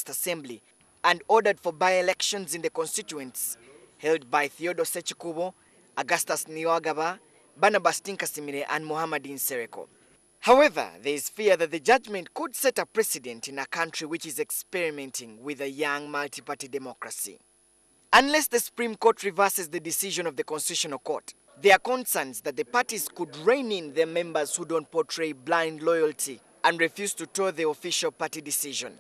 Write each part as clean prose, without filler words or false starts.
Assembly and ordered for by-elections in the constituents held by Theodore Sechikubo, Augustus Niwagaba, Barnabas Tinkasimire and Mohammadin Sereko. However, there is fear that the judgment could set a precedent in a country which is experimenting with a young multi-party democracy. Unless the Supreme Court reverses the decision of the Constitutional Court, there are concerns that the parties could rein in their members who don't portray blind loyalty and refuse to toe the official party decision.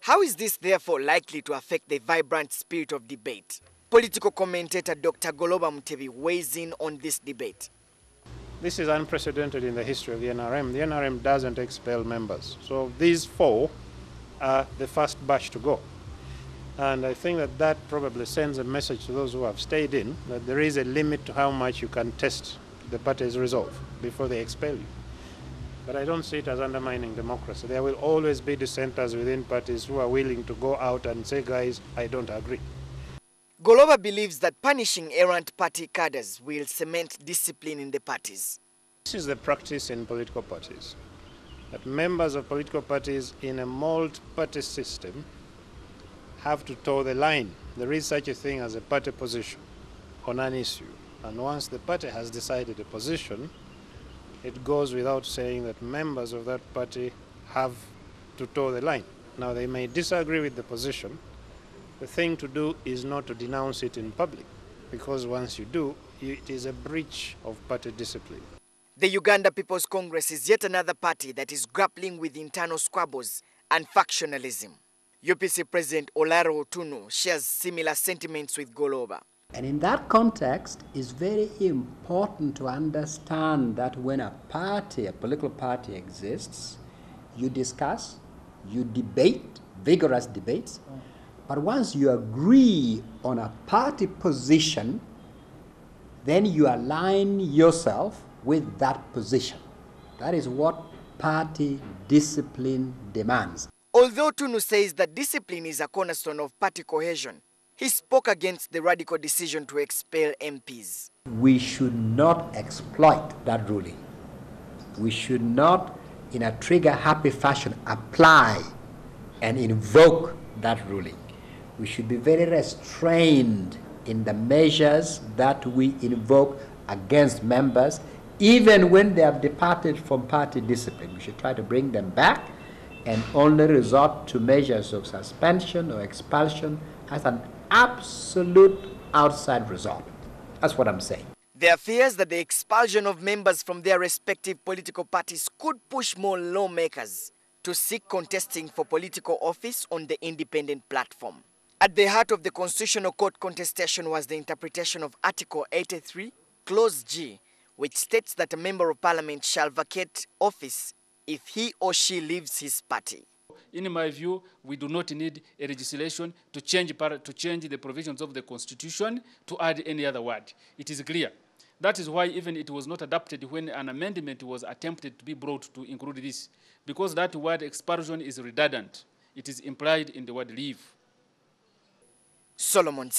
How is this therefore likely to affect the vibrant spirit of debate? Political commentator Dr. Goloba Mutebi weighs in on this debate. This is unprecedented in the history of the NRM. The NRM doesn't expel members. So these four are the first batch to go. And I think that that probably sends a message to those who have stayed in that there is a limit to how much you can test the party's resolve before they expel you. But I don't see it as undermining democracy. There will always be dissenters within parties who are willing to go out and say, guys, I don't agree. Goloba believes that punishing errant party cadres will cement discipline in the parties. This is the practice in political parties, that members of political parties in a multi-party system have to toe the line. There is such a thing as a party position on an issue. And once the party has decided a position, it goes without saying that members of that party have to toe the line. Now, they may disagree with the position. The thing to do is not to denounce it in public, because once you do, it is a breach of party discipline. The Uganda People's Congress is yet another party that is grappling with internal squabbles and factionalism. UPC President Olaro Otunu shares similar sentiments with Goloba. And in that context, it's very important to understand that when a party, a political party exists, you discuss, you debate, vigorous debates, but once you agree on a party position, then you align yourself with that position. That is what party discipline demands. Although Tunu says that discipline is a cornerstone of party cohesion, he spoke against the radical decision to expel MPs. We should not exploit that ruling. We should not, in a trigger-happy fashion, apply and invoke that ruling. We should be very restrained in the measures that we invoke against members, even when they have departed from party discipline. We should try to bring them back and only resort to measures of suspension or expulsion as an absolute outside result. That's what I'm saying. There are fears that the expulsion of members from their respective political parties could push more lawmakers to seek contesting for political office on the independent platform. At the heart of the Constitutional Court contestation was the interpretation of Article 83, Clause G, which states that a member of parliament shall vacate office if he or she leaves his party. In my view, we do not need a legislation to change the provisions of the Constitution to add any other word. It is clear. That is why even it was not adopted when an amendment was attempted to be brought to include this, because that word expulsion is redundant. It is implied in the word leave. Solomon